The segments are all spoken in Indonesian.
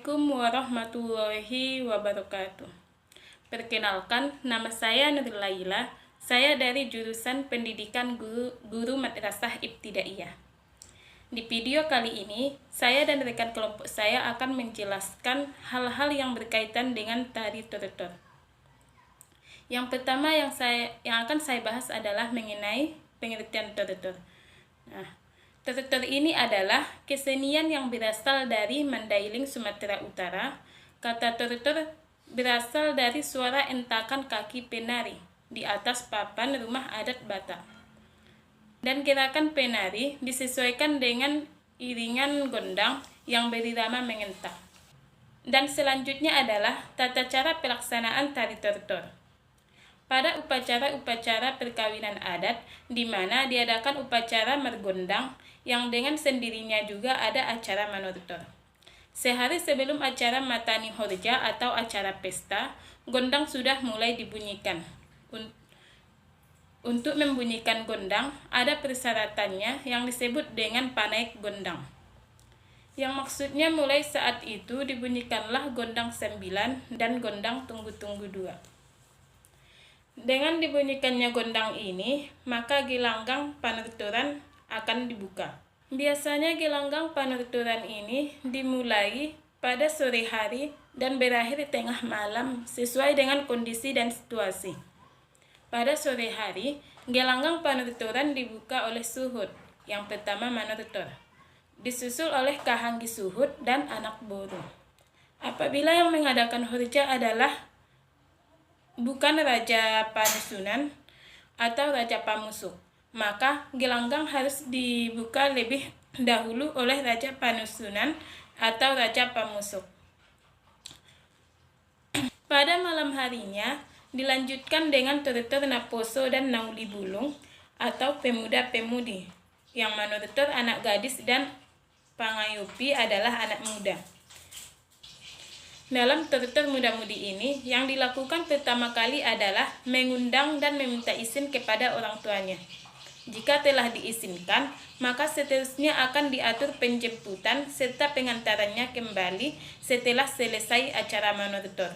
Assalamualaikum warahmatullahi wabarakatuh. Perkenalkan, nama saya Nurul Laila. Saya dari jurusan Pendidikan Guru Madrasah Ibtidaiyah. Di video kali ini, saya dan rekan kelompok saya akan menjelaskan hal-hal yang berkaitan dengan tari tortor. Yang pertama yang akan saya bahas adalah mengenai pengertian tortor. Tortor ini adalah kesenian yang berasal dari Mandailing, Sumatera Utara. Kata tortor berasal dari suara entakan kaki penari di atas papan rumah adat Batak. Dan gerakan penari disesuaikan dengan iringan gondang yang berirama mengentak. Dan selanjutnya adalah tata cara pelaksanaan tari tortor. Pada upacara-upacara perkawinan adat, di mana diadakan upacara mergondang, yang dengan sendirinya juga ada acara manortor. Sehari sebelum acara Matani Horja atau acara pesta, gondang sudah mulai dibunyikan. Untuk membunyikan gondang, ada persyaratannya yang disebut dengan panaik gondang. Yang maksudnya mulai saat itu dibunyikanlah gondang 9 dan gondang tunggu-tunggu 2. Dengan dibunyikannya gondang ini, maka gelanggang panortoran akan dibuka. Biasanya gelanggang panortoran ini dimulai pada sore hari dan berakhir di tengah malam sesuai dengan kondisi dan situasi. Pada sore hari, gelanggang panortoran dibuka oleh suhud, yang pertama manortor, disusul oleh kahanggi suhud dan anak boru. Apabila yang mengadakan horja adalah bukan Raja Panusunan atau Raja Pamusuk, maka gelanggang harus dibuka lebih dahulu oleh Raja Panusunan atau Raja Pamusuk. Pada malam harinya dilanjutkan dengan tortor Naposo dan Nauli Bulung atau pemuda-pemudi, yang manortor anak gadis dan pangayupi adalah anak muda. Dalam tortor muda-mudi ini, yang dilakukan pertama kali adalah mengundang dan meminta izin kepada orang tuanya. Jika telah diizinkan, maka seterusnya akan diatur penjemputan serta pengantarannya kembali setelah selesai acara manortor.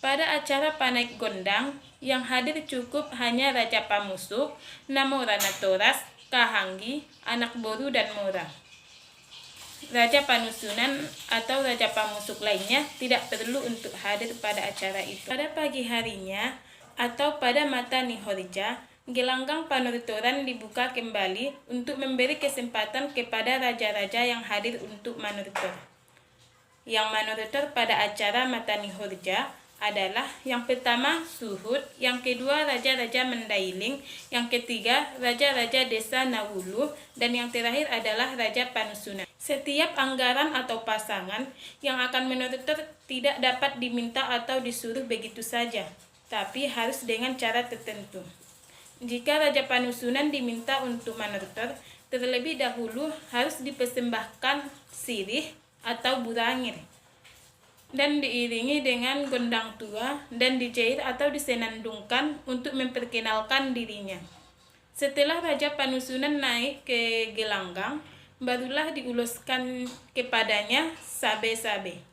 Pada acara panaik gondang, yang hadir cukup hanya Raja Pamusuk, Namorana Toras, Kahanggi, anak boru dan mora. Raja Panusunan atau Raja Pamusuk lainnya tidak perlu untuk hadir pada acara itu. Pada pagi harinya atau pada Matani Horja, gelanggang panortoran dibuka kembali untuk memberi kesempatan kepada raja-raja yang hadir untuk manortor. Yang manortor pada acara Matani Horja adalah yang pertama suhud, yang kedua raja-raja Mandailing, yang ketiga raja-raja desa Nawulu, dan yang terakhir adalah Raja Panusunan. Setiap anggaran atau pasangan yang akan manortor tidak dapat diminta atau disuruh begitu saja, tapi harus dengan cara tertentu. Jika Raja Panusunan diminta untuk manortor, terlebih dahulu harus dipersembahkan sirih atau burangir dan diiringi dengan gondang tua dan dijair atau disenandungkan untuk memperkenalkan dirinya. Setelah Raja Panusunan naik ke gelanggang, barulah diuluskan kepadanya sabe-sabe.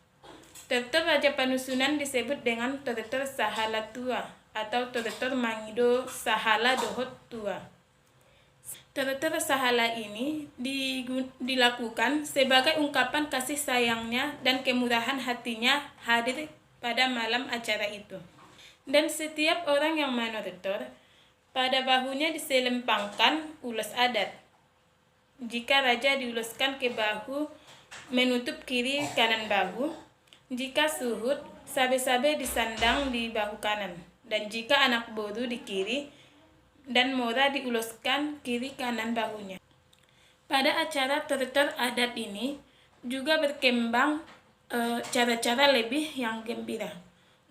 Tortor Raja Panusunan disebut dengan tortor sahala tua atau tortor mangido sahala dohot tua. Tortor sahala ini dilakukan sebagai ungkapan kasih sayangnya dan kemurahan hatinya hadir pada malam acara itu. Dan setiap orang yang manortor, pada bahunya diselempangkan ulos adat. Jika raja diuluskan ke bahu menutup kiri kanan bahu, jika suhud, sabe-sabe disandang di bahu kanan, dan jika anak boru di kiri dan mora diuluskan kiri kanan bahunya. Pada acara tortor adat ini juga berkembang cara-cara lebih yang gembira.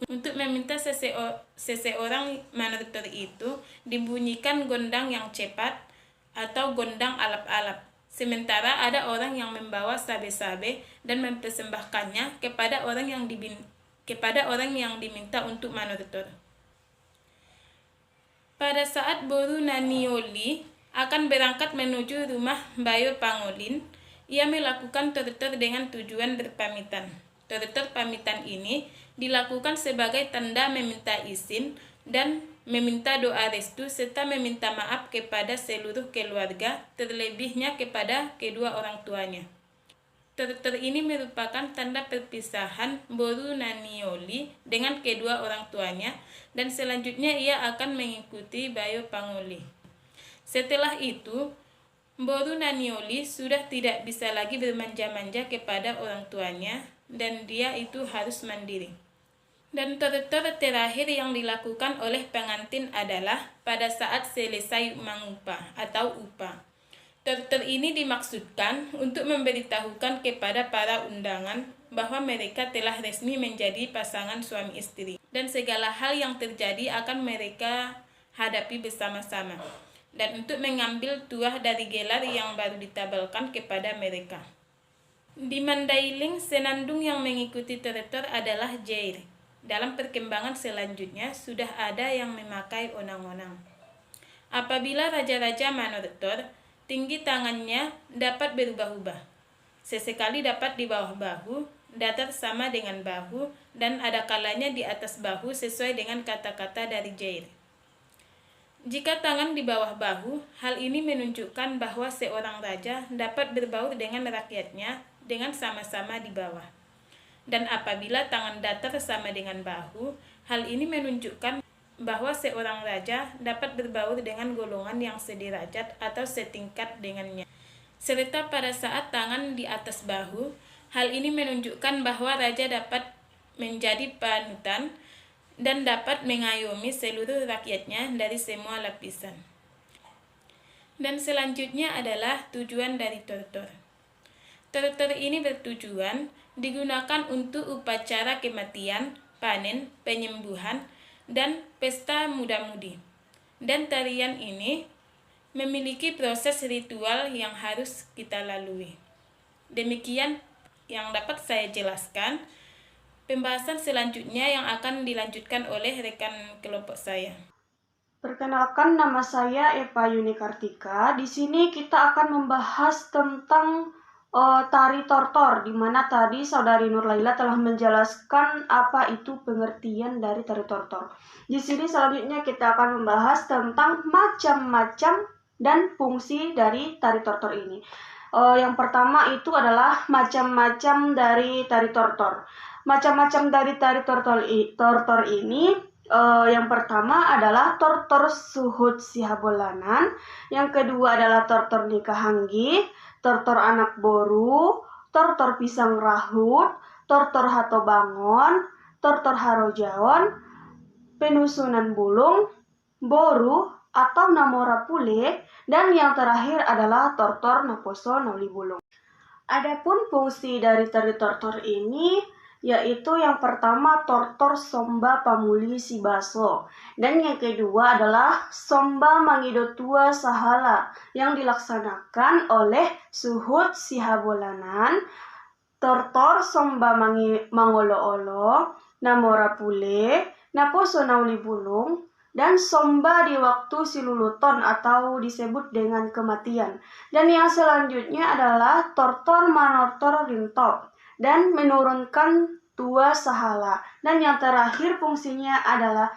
Untuk meminta seseorang manortor itu dibunyikan gondang yang cepat atau gondang alap-alap. Sementara ada orang yang membawa sabe-sabe dan mempersembahkannya kepada orang yang diminta untuk manortor. Pada saat boru Nanioli akan berangkat menuju rumah Bayo Pangolin, Ia melakukan tortor dengan tujuan berpamitan. Tortor pamitan ini dilakukan sebagai tanda meminta izin dan meminta doa restu serta meminta maaf kepada seluruh keluarga, terlebihnya kepada kedua orang tuanya. Tortor ini merupakan tanda perpisahan Boru Nanioli dengan kedua orang tuanya, dan selanjutnya ia akan mengikuti Bayo Pangoli. Setelah itu, Boru Nanioli sudah tidak bisa lagi bermanja-manja kepada orang tuanya, dan dia itu harus mandiri. Dan tortor terakhir yang dilakukan oleh pengantin adalah pada saat selesai mangupah atau upah. Tortor ini dimaksudkan untuk memberitahukan kepada para undangan bahwa mereka telah resmi menjadi pasangan suami istri, dan segala hal yang terjadi akan mereka hadapi bersama-sama, dan untuk mengambil tuah dari gelar yang baru ditabalkan kepada mereka. Di Mandailing, senandung yang mengikuti tortor adalah jair. Dalam perkembangan selanjutnya, sudah ada yang memakai onang-onang. Apabila raja-raja manortor, tinggi tangannya dapat berubah-ubah. Sesekali dapat di bawah bahu, datar sama dengan bahu, dan ada kalanya di atas bahu sesuai dengan kata-kata dari jair. Jika tangan di bawah bahu, hal ini menunjukkan bahwa seorang raja dapat berbaur dengan rakyatnya dengan sama-sama di bawah. Dan apabila tangan datar sama dengan bahu, hal ini menunjukkan bahwa seorang raja dapat berbaur dengan golongan yang sederajat atau setingkat dengannya. Serta pada saat tangan di atas bahu, hal ini menunjukkan bahwa raja dapat menjadi panutan dan dapat mengayomi seluruh rakyatnya dari semua lapisan. Dan selanjutnya adalah tujuan dari tortor. Tortor ini bertujuan digunakan untuk upacara kematian, panen, penyembuhan, dan pesta muda-mudi. Dan tarian ini memiliki proses ritual yang harus kita lalui. Demikian yang dapat saya jelaskan. Pembahasan selanjutnya yang akan dilanjutkan oleh rekan kelompok saya. Perkenalkan, nama saya Eva Yuni Kartika. Di sini kita akan membahas tentang tari tortor, di mana tadi Saudari Nurlaila telah menjelaskan apa itu pengertian dari tari tortor. Di sini selanjutnya kita akan membahas tentang macam-macam dan fungsi dari tari tortor ini. Yang pertama itu adalah macam-macam dari tari tortor. Macam-macam dari tari tortor ini, yang pertama adalah tortor suhut sihabolanan, yang kedua adalah tortor nikahanggi, tortor anak boru, tortor pisang rahut, tortor hatobangon, tortor harojaon, penusunan bulung, boru atau namora pule, dan yang terakhir adalah tortor naposo nauli bulung. Adapun fungsi dari tari tortor ini yaitu yang pertama tortor somba pamuli sibaso, dan yang kedua adalah somba mangidotua sahala yang dilaksanakan oleh suhut sihabolanan, tortor somba mangolo-olo, namora pule, naposo nauli bulung, dan somba di waktu siluluton atau disebut dengan kematian. Dan yang selanjutnya adalah tortor manortor rintop dan menurunkan tua sahala. Dan yang terakhir fungsinya adalah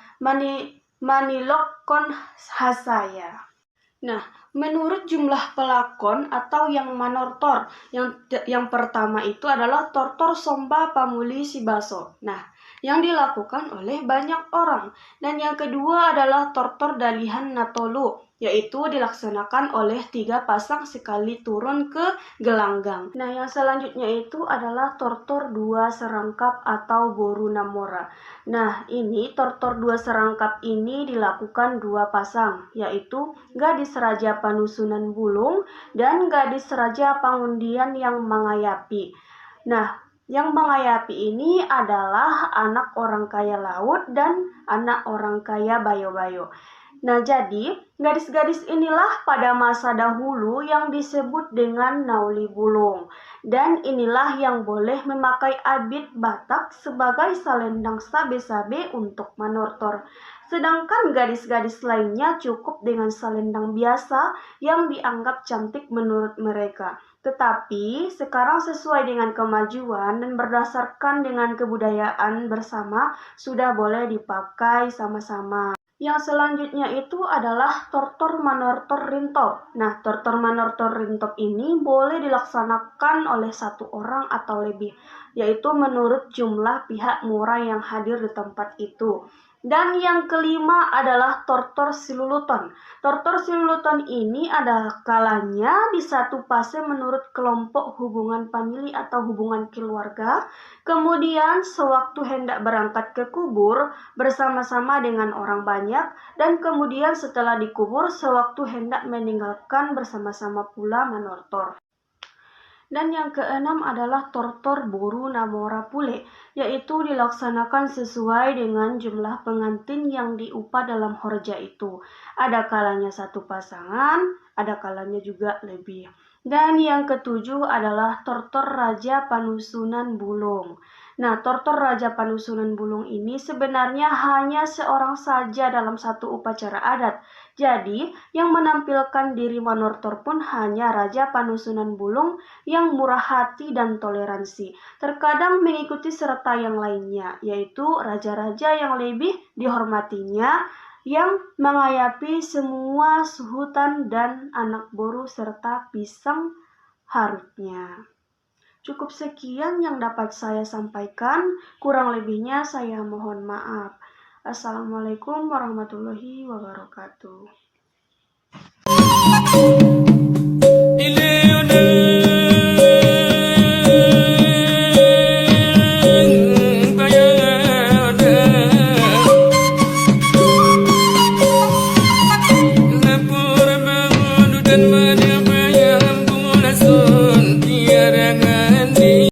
manilokon hasaya. Nah, menurut jumlah pelakon atau yang manortor, yang pertama itu adalah tortor somba pamuli sibaso. Nah, yang dilakukan oleh banyak orang. Dan yang kedua adalah tortor dalihan natolu, yaitu dilaksanakan oleh 3 pasang sekali turun ke gelanggang. Nah, yang selanjutnya itu adalah tortor 2 serangkap atau boru namora. Nah, ini tortor 2 serangkap ini dilakukan 2 pasang, yaitu gadis raja panusunan bulung dan gadis raja pangundian yang mengayapi. Nah, yang mengayapi ini adalah anak orang kaya laut dan anak orang kaya bayo-bayo. Nah, jadi gadis-gadis inilah pada masa dahulu yang disebut dengan nauli bulung. Dan inilah yang boleh memakai abit Batak sebagai salendang sabe-sabe untuk manortor. Sedangkan gadis-gadis lainnya cukup dengan salendang biasa yang dianggap cantik menurut mereka. Tetapi sekarang sesuai dengan kemajuan dan berdasarkan dengan kebudayaan bersama sudah boleh dipakai sama-sama. Yang selanjutnya itu adalah tortor manortor rintop. Nah, tortor manortor rintop ini boleh dilaksanakan oleh satu orang atau lebih, yaitu menurut jumlah pihak murai yang hadir di tempat itu. Dan yang kelima adalah tortor siluluton. Tortor siluluton ini adalah kalanya di satu fase menurut kelompok hubungan famili atau hubungan keluarga. Kemudian sewaktu hendak berangkat ke kubur bersama-sama dengan orang banyak, dan kemudian setelah dikubur sewaktu hendak meninggalkan bersama-sama pula manortor. Dan yang keenam adalah tortor boru namora pule, yaitu dilaksanakan sesuai dengan jumlah pengantin yang diupah dalam horja itu. Ada kalanya satu pasangan, ada kalanya juga lebih. Dan yang ketujuh adalah tortor Raja Panusunan Bulung. Nah, tortor Raja Panusunan Bulung ini sebenarnya hanya seorang saja dalam satu upacara adat. Jadi, yang menampilkan diri manortor pun hanya Raja Panusunan Bulung yang murah hati dan toleransi. Terkadang mengikuti serta yang lainnya, yaitu raja-raja yang lebih dihormatinya, yang mengayapi semua suhutan dan anak boru serta pisang harutnya. Cukup sekian yang dapat saya sampaikan, kurang lebihnya saya mohon maaf. Assalamualaikum warahmatullahi wabarakatuh.